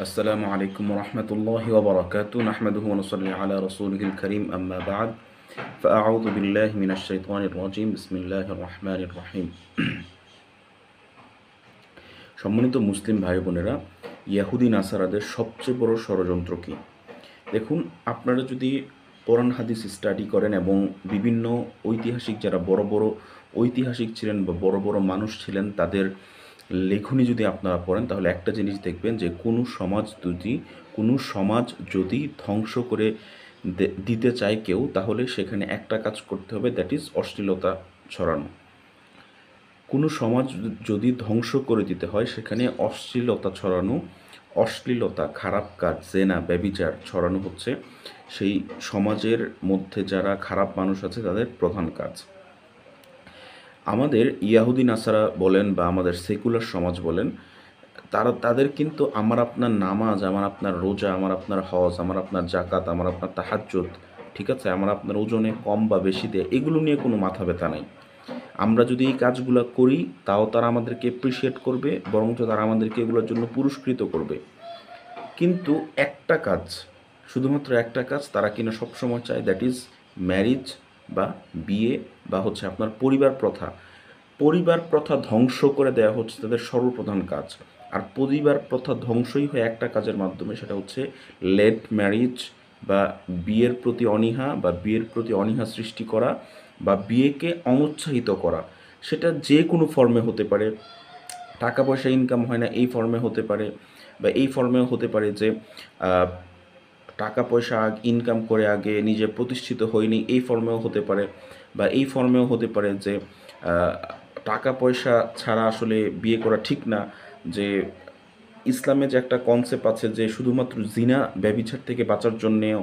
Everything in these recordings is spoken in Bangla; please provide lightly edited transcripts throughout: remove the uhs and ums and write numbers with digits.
السلام عليكم ورحمة الله وبركاته نحمده ونصلي على رسوله الكريم أما بعد فأعوذ بالله من الشيطان الرجيم بسم الله الرحمن الرحيم সম্মানিত মুসলিম ভাই বোনেরা, ইয়াহুদি নাসারাদের সবচেয়ে বড় ষড়যন্ত্র কি? দেখুন, আপনারা যদি কোরআন হাদিস স্টাডি করেন এবং বিভিন্ন ঐতিহাসিক যারা বড় বড় ঐতিহাসিক ছিলেন বা বড় বড় মানুষ ছিলেন তাদের লেখনী যদি আপনারা পড়েন, তাহলে একটা জিনিস দেখবেন যে কোনো সমাজ যদি ধ্বংস করে দিতে চায় কেউ, তাহলে সেখানে একটা কাজ করতে হবে, দ্যাট ইজ অশ্লীলতা ছড়ানো। কোনো সমাজ যদি ধ্বংস করে দিতে হয়, সেখানে অশ্লীলতা ছড়ানো, অশ্লীলতা, খারাপ কাজ, জেনা, ব্যভিচার ছড়ানো হচ্ছে সেই সমাজের মধ্যে যারা খারাপ মানুষ আছে তাদের প্রধান কাজ। আমাদের ইয়াহুদি নাসারা বলেন বা আমাদের সেকুলার সমাজ বলেন, তাদের কিন্তু আমার আপনার নামাজ, আমার আপনার রোজা, আমার আপনার হজ, আমার আপনার জাকাত, আমার আপনার তাহাজ্জুদ, ঠিক আছে, আমার আপনার ওজনে কম বা বেশি দেয়, এগুলো নিয়ে কোনো মাথা ব্যথা নাই। আমরা যদি এই কাজগুলো করি তাও তারা আমাদেরকে অ্যাপ্রিসিয়েট করবে, বরঞ্চ তারা আমাদেরকে এগুলোর জন্য পুরস্কৃত করবে। কিন্তু একটা কাজ, শুধুমাত্র একটা কাজ তারা কিনা সবসময় চায়, দ্যাট ইজ ম্যারিজ বা বিয়ে বা হচ্ছে আপনার পরিবার প্রথা ধ্বংস করে দেওয়া হচ্ছে তাদের সর্বপ্রধান কাজ। আর পরিবার প্রথা ধ্বংসই হয় একটা কাজের মাধ্যমে, সেটা হচ্ছে লেট ম্যারিজ বা বিয়ের প্রতি অনীহা সৃষ্টি করা বা বিয়েকে অনুৎসাহিত করা। সেটা যে কোনো ফর্মে হতে পারে, টাকা পয়সা ইনকাম হয় না এই ফর্মে হতে পারে, বা এই ফর্মেও হতে পারে যে টাকা পয়সা ইনকাম করে আগে নিজে প্রতিষ্ঠিত হয়নি, এই ফর্মেও হতে পারে, বা এই ফর্মেও হতে পারে যে টাকা পয়সা ছাড়া আসলে বিয়ে করা ঠিক না, যে ইসলামে যে একটা কনসেপ্ট আছে যে শুধুমাত্র জিনা ব্যভিচার থেকে বাঁচার জন্যেও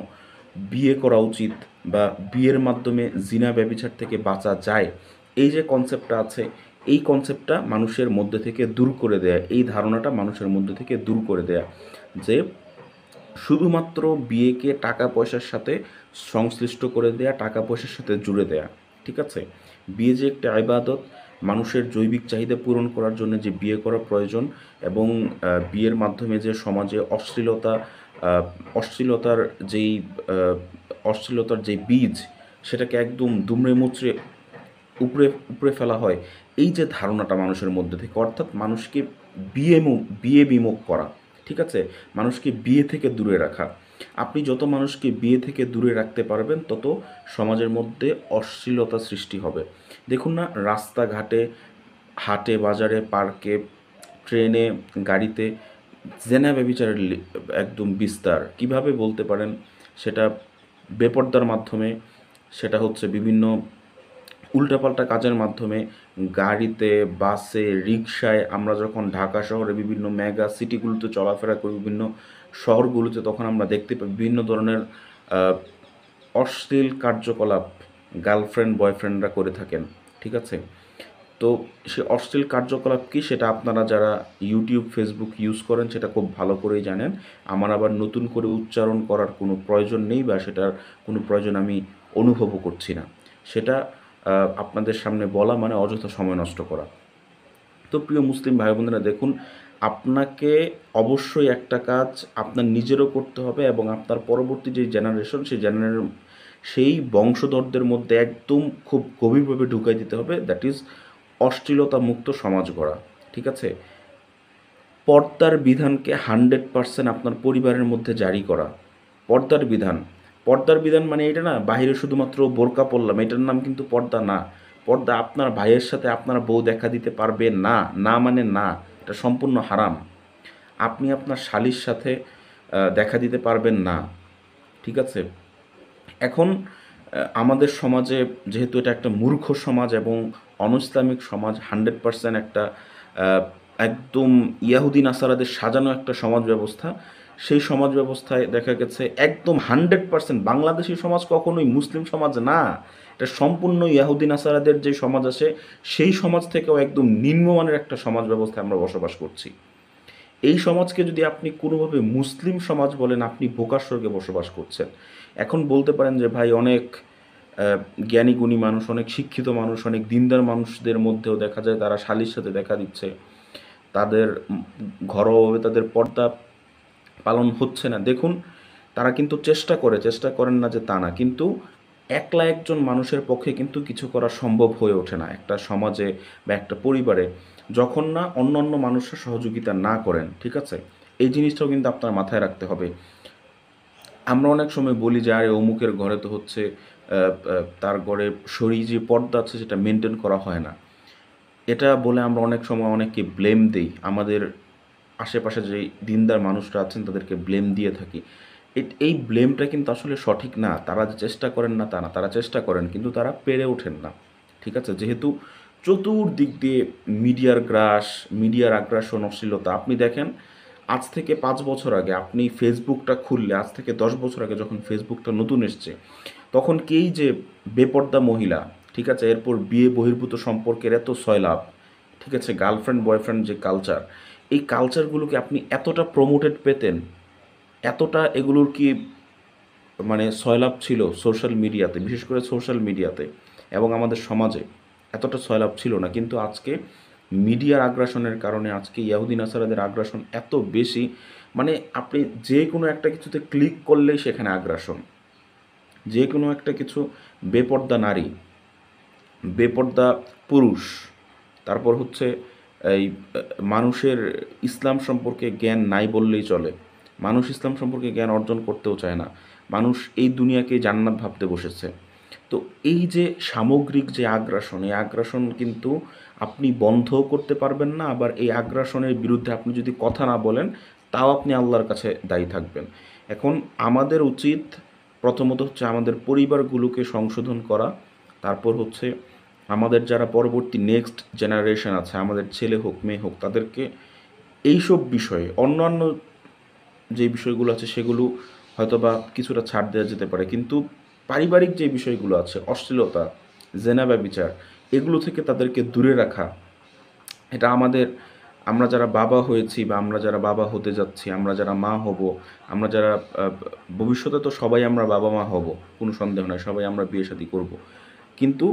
বিয়ে করা উচিত, বা বিয়ের মাধ্যমে জিনা ব্যভিচার থেকে বাঁচা যায়, এই যে কনসেপ্টটা আছে, এই কনসেপ্টটা মানুষের মধ্যে থেকে দূর করে দেয়া, এই ধারণাটা মানুষের মধ্যে থেকে দূর করে দেয়া যে শুধুমাত্র বিয়েকে টাকা পয়সার সাথে সংশ্লিষ্ট করে দেয়া, টাকা পয়সার সাথে জুড়ে দেয়া, ঠিক আছে। বিয়ে যে একটা ইবাদত, মানুষের জৈবিক চাহিদা পূরণ করার জন্য যে বিয়ে করা প্রয়োজন, এবং বিয়ের মাধ্যমে যে সমাজে অশ্লীলতার যেই অশ্লীলতার যে বীজ, সেটাকে একদম দুমড়ে মুচড়ে উপরে উপরে ফেলা হয়, এই যে ধারণাটা মানুষের মধ্যে থেকে, অর্থাৎ মানুষকে বিয়ে বিমুখ করা, ঠিক আছে, মানুষকে বিয়ে থেকে দূরে রাখা। আপনি যত মানুষকে বিয়ে থেকে দূরে রাখতে পারবেন, তত সমাজের মধ্যে অশ্লীলতা সৃষ্টি হবে। দেখুন না, রাস্তাঘাটে, হাটে বাজারে, পার্কে, ট্রেনে, গাড়িতে জেনা ব্যভিচারের একদম বিস্তার। কিভাবে বলতে পারেন? সেটা বেপর্দার মাধ্যমে, সেটা হচ্ছে বিভিন্ন উল্টাপাল্টা কাজের মাধ্যমে, গাড়িতে, বাসে, রিকশায়। আমরা যখন ঢাকা শহরে বিভিন্ন মেগা সিটিগুলোতে চলাফেরা করি, বিভিন্ন শহরগুলোতে, তখন আমরা দেখতে পাই বিভিন্ন ধরনের অশ্লীল কার্যকলাপ গার্লফ্রেন্ড বয়ফ্রেন্ডরা করে থাকেন, ঠিক আছে। তো সে অশ্লীল কার্যকলাপ কি, সেটা আপনারা যারা ইউটিউব ফেসবুক ইউজ করেন সেটা খুব ভালো করেই জানেন। আমার আবার নতুন করে উচ্চারণ করার কোনো প্রয়োজন নেই, বা সেটার কোনো প্রয়োজন আমি অনুভবও করছি না। সেটা আপনাদের সামনে বলা মানে অযথা সময় নষ্ট করা। তো প্রিয় মুসলিম ভাই বোনেরা, দেখুন, আপনাকে অবশ্যই একটা কাজ আপনার নিজেরও করতে হবে, এবং আপনার পরবর্তী যে জেনারেশন, সেই বংশধরদের মধ্যে একদম খুব গভীরভাবে ঢুকাই দিতে হবে, দ্যাট ইজ অশ্লীলতা মুক্ত সমাজ গড়া, ঠিক আছে। পর্দার বিধানকে 100% আপনার পরিবারের মধ্যে জারি করা। পর্দার বিধান, পর্দার বিধান মানে এটা না বাহিরে শুধুমাত্র বোরকা পরলাম, এটার নাম কিন্তু পর্দা না। পর্দা আপনার ভাইয়ের সাথে আপনার বউ দেখা দিতে পারবে না, না মানে না, এটা সম্পূর্ণ হারাম। আপনি আপনার শালীর সাথে দেখা দিতে পারবেন না, ঠিক আছে। এখন আমাদের সমাজে, যেহেতু এটা একটা মূর্খ সমাজ এবং অনইসলামিক সমাজ, 100% একটা একদম ইয়াহুদি নাসারাদের সাজানো একটা সমাজ ব্যবস্থা, সেই সমাজ ব্যবস্থায় দেখা গেছে একদম 100% বাংলাদেশি সমাজ কখনোই মুসলিম সমাজ না, এটা সম্পূর্ণ ইয়াহুদি নাসারাদের যে সমাজ আছে সেই সমাজ থেকেও একদম নিম্নমানের একটা সমাজ ব্যবস্থায় আমরা বসবাস করছি। এই সমাজকে যদি আপনি কোনোভাবে মুসলিম সমাজ বলেন, আপনি বোকার স্বর্গে বসবাস করছেন। এখন বলতে পারেন যে ভাই, অনেক জ্ঞানী গুণী মানুষ, অনেক শিক্ষিত মানুষ, অনেক দিনদার মানুষদের মধ্যেও দেখা যায় তারা শালীর সাথে দেখা দিচ্ছে, তাদের ঘরোয়াভাবে তাদের পর্দা পালন হচ্ছে না। দেখুন, তারা কিন্তু চেষ্টা করেন না যে তা না, কিন্তু একলা একজন মানুষের পক্ষে কিন্তু কিছু করা সম্ভব হয়ে ওঠে না একটা সমাজে বা একটা পরিবারে, যখন না অন্য অন্য মানুষরা সহযোগিতা না করেন। ঠিক আছে, এই জিনিসটাও কিন্তু আপনার মাথায় রাখতে হবে। আমরা অনেক সময় বলি যে আরে অমুকের ঘরে তো হচ্ছে তার ঘরে শরীর যে পর্দা আছে সেটা মেনটেন করা হয় না, এটা বলে আমরা অনেক সময় অনেককে ব্লেম দিই। আমাদের আশেপাশে যে দিনদার মানুষরা আছেন তাদেরকে ব্লেম দিয়ে থাকি। এই ব্লেমটা কিন্তু আসলে সঠিক না। তারা যে চেষ্টা করেন না তা না, তারা চেষ্টা করেন কিন্তু তারা পেরে ওঠেন না। ঠিক আছে, যেহেতু চতুর্দিক দিয়ে মিডিয়ার গ্রাস, মিডিয়ার আগ্রাসন, অশ্লীলতা। আপনি দেখেন, আজ থেকে 5 বছর আগে আপনি ফেসবুকটা খুললে, আজ থেকে 10 বছর আগে যখন ফেসবুকটা নতুন এসছে, তখন কেই যে বেপর্দা মহিলা, ঠিক আছে, এরপর বিয়ে বহির্ভূত সম্পর্কের এত সয়লাভ, ঠিক আছে, গার্লফ্রেন্ড বয়ফ্রেন্ড যে কালচার, এই কালচারগুলোকে আপনি এতটা প্রমোটেড পেতেন, এতটা এগুলোর কি মানে সয়লাভ ছিল সোশ্যাল মিডিয়াতে, বিশেষ করে সোশ্যাল মিডিয়াতে এবং আমাদের সমাজে এতটা সয়লাভ ছিল না। কিন্তু আজকে মিডিয়ার আগ্রাসনের কারণে আজকে ইয়াহুদি নাসারাদের আগ্রাসন এত বেশি, মানে আপনি যে কোনো একটা কিছুতে ক্লিক করলেই সেখানে আগ্রাসন, যে কোনো একটা কিছু, বেপর্দা নারী, বেপর্দা পুরুষ, তারপর হচ্ছে এই মানুষের ইসলাম সম্পর্কে জ্ঞান নাই বললেই চলে। মানুষ ইসলাম সম্পর্কে জ্ঞান অর্জন করতেও চায় না। মানুষ এই দুনিয়াকে জান্নাত ভাবতে বসেছে। তো এই যে সামগ্রিক যে আগ্রাসন, এই আগ্রাসন কিন্তু আপনি বন্ধও করতে পারবেন না, আবার এই আগ্রাসনের বিরুদ্ধে আপনি যদি কথা না বলেন তাও আপনি আল্লাহর কাছে দায়ী থাকবেন। এখন আমাদের উচিত প্রথমত হচ্ছে আমাদের পরিবারগুলোকে সংশোধন করা, তারপর হচ্ছে আমাদের যারা পরবর্তী নেক্সট জেনারেশন আছে, আমাদের ছেলে হোক মেয়ে হোক, তাদেরকে এইসব বিষয়ে, অন্যান্য যে বিষয়গুলো আছে সেগুলো হয়তো বা কিছুটা ছাড় দেওয়া যেতে পারে, কিন্তু পারিবারিক যে বিষয়গুলো আছে, অশ্লীলতা, জেনা ব্যভিচার, এগুলো থেকে তাদেরকে দূরে রাখা, এটা আমাদের, আমরা যারা বাবা হয়েছি বা আমরা যারা বাবা হতে যাচ্ছি, আমরা যারা মা হব, আমরা যারা ভবিষ্যতে তো সবাই আমরা বাবা মা হব, কোনো সন্দেহ নয়, সবাই আমরা বিয়ে শাদী করব, কিন্তু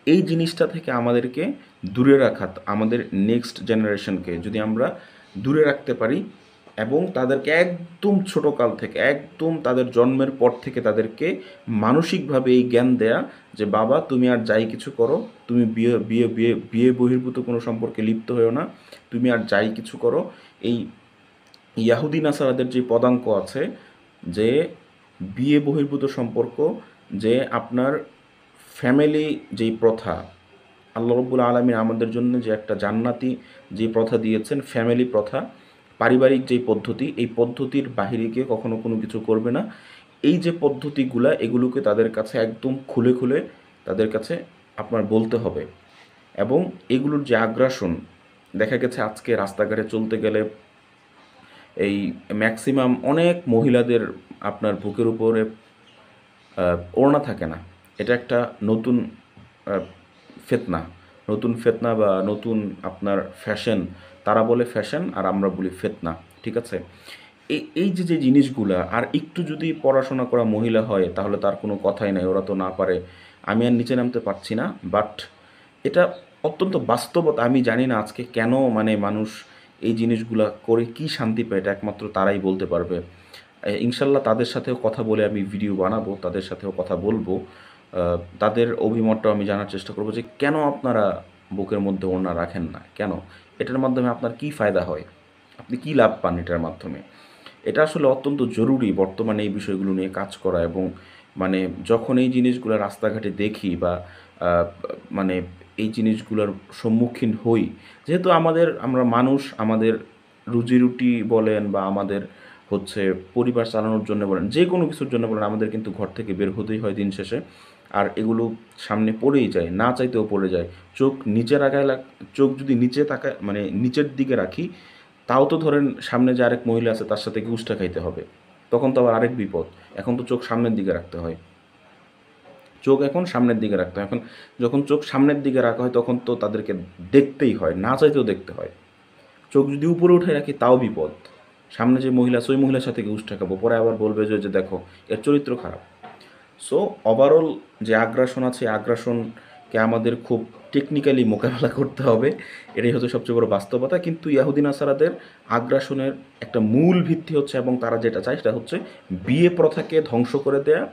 এই জিনিসটা থেকে আমাদেরকে দূরে রাখা, আমাদের নেক্সট জেনারেশনকে যদি আমরা দূরে রাখতে পারি এবং তাদেরকে একদম ছোটোকাল থেকে, একদম তাদের জন্মের পর থেকে তাদেরকে মানসিকভাবে এই জ্ঞান দেয়া যে বাবা তুমি আর যাই কিছু করো, তুমি বিয়ে বিয়ে বিয়ে বিয়ে বহির্ভূত কোনো সম্পর্কে লিপ্ত হয়েও না, তুমি আর যাই কিছু করো, এই ইয়াহুদি নাসারাদের যে পদাঙ্ক আছে যে বিয়ে বহির্ভূত সম্পর্ক, যে আপনার ফ্যামিলি যেই প্রথা, আল্লাহ রব্বুল আলমিন আমাদের জন্য যে একটা জান্নাতি যে প্রথা দিয়েছেন, ফ্যামিলি প্রথা, পারিবারিক যেই পদ্ধতি, এই পদ্ধতির বাহিরে গিয়ে কখনো কোনো কিছু করবে না। এই যে পদ্ধতিগুলা, এগুলোকে তাদের কাছে একদম খুলে খুলে তাদের কাছে আপনার বলতে হবে। এবং এগুলোর যে আগ্রাসন, দেখা গেছে আজকে রাস্তাঘাটে চলতে গেলে এই ম্যাক্সিমাম অনেক মহিলাদের আপনার বুকের উপরে ওড়না থাকে না। এটা একটা নতুন ফেতনা, নতুন ফেতনা বা নতুন আপনার ফ্যাশন। তারা বলে ফ্যাশন আর আমরা বলি ফেতনা। ঠিক আছে, এই যে যে জিনিসগুলা, আর একটু যদি পড়াশোনা করা মহিলা হয় তাহলে তার কোনো কথাই নাই, ওরা তো না পারে, আমি আর নিচে নামতে পারছি না। বাট এটা অত্যন্ত বাস্তবতা। আমি জানি না আজকে কেন মানে মানুষ এই জিনিসগুলা করে কি শান্তি পায়, এটা একমাত্র তারাই বলতে পারবে। ইনশাল্লাহ তাদের সাথেও কথা বলে আমি ভিডিও বানাবো, তাদের সাথেও কথা বলবো, তাদের অভিমতটাও আমি জানার চেষ্টা করবো যে কেন আপনারা বুকের মধ্যে ওড়না রাখেন না, কেন, এটার মাধ্যমে আপনার কি ফায়দা হয়, আপনি কি লাভ পান এটার মাধ্যমে। এটা আসলে অত্যন্ত জরুরি বর্তমানে এই বিষয়গুলো নিয়ে কাজ করা। এবং মানে যখন এই জিনিসগুলো রাস্তাঘাটে দেখি বা মানে এই জিনিসগুলোর সম্মুখীন হই, যেহেতু আমরা মানুষ, আমাদের রুজি রুটি বলেন বা আমাদের হচ্ছে পরিবার চালানোর জন্য বলেন, যে কোনো কিছুর জন্য বলেন, আমাদের কিন্তু ঘর থেকে বের হতেই হয় দিন শেষে। আর এগুলো সামনে পড়েই যায়, না চাইতেও পড়ে যায়। চোখ নিচে রাখায় চোখ যদি নিচে তাকায় মানে নিচের দিকে রাখি, তাও তো ধরেন সামনে যে আরেক মহিলা আছে তার সাথে ঘুষটা খাইতে হবে, তখন তো আবার আরেক বিপদ। এখন তো চোখ সামনের দিকে রাখতে হয়, চোখ এখন সামনের দিকে রাখতে হয়। এখন যখন চোখ সামনের দিকে রাখা হয় তখন তো তাদেরকে দেখতেই হয়, না চাইতেও দেখতে হয়। চোখ যদি উপরে উঠে রাখি তাও বিপদ, সামনে যে মহিলা আছে ওই মহিলার সাথে ঘুষ ঠেকাবো, পরে আবার বলবে যে দেখো এর চরিত্র খারাপ। সো ওভারঅল যে আগ্রাসন আছে, আগ্রাসনকে আমাদের খুব টেকনিক্যালি মোকাবেলা করতে হবে। এটাই হচ্ছে সবচেয়ে বড় বাস্তবতা। কিন্তু ইয়াহুদি নাসারাদের আগ্রাসনের একটা মূল ভিত্তি হচ্ছে, এবং তারা যেটা চায় সেটা হচ্ছে বিয়ে প্রথাকে ধ্বংস করে দেয়া,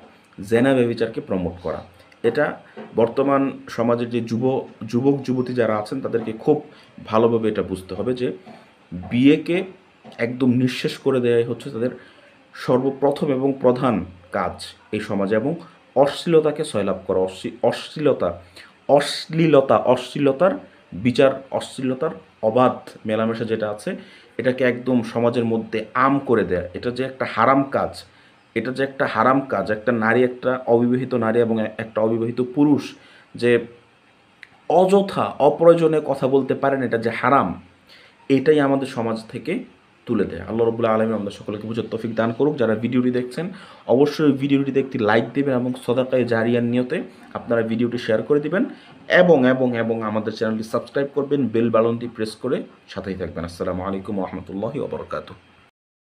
জেনা ব্যভিচারকে প্রমোট করা। এটা বর্তমান সমাজের যে যুবক যুবতী যারা আছেন তাদেরকে খুব ভালোভাবে এটা বুঝতে হবে যে বিয়েকে একদম নিঃশেষ করে দেওয়াই হচ্ছে তাদের সর্বপ্রথম এবং প্রধান কাজ এই সমাজে, এবং অশ্লীলতাকে সয়লাভ করা, অশ্লীলতার বিচার, অশ্লীলতার অবাধ মেলামেশা যেটা আছে এটাকে একদম সমাজের মধ্যে আম করে দেয়া। এটা যে একটা হারাম কাজ, একটা নারী, একটা অবিবাহিত নারী এবং একটা অবিবাহিত পুরুষ যে অযথা অপ্রয়োজনে কথা বলতে পারেন, এটা যে হারাম, এটাই আমাদের সমাজ থেকে তুলে দেয়। আল্লাহ রাব্বুল আলামিন আমাদের সকলকে বুঝার তৌফিক দান করুক। যারা ভিডিওটি দেখছেন অবশ্যই ভিডিওটিতে একটি লাইক দেবেন এবং সদাকায়ে জারিয়ার নিয়তে আপনারা ভিডিওটি শেয়ার করে দিবেন, এবং আমাদের চ্যানেলটি সাবস্ক্রাইব করবেন, বেল বাটনটি প্রেস করে সাথেই থাকবেন। আসসালামু আলাইকুম ওয়া রাহমাতুল্লাহি ওয়া বারাকাতুহু।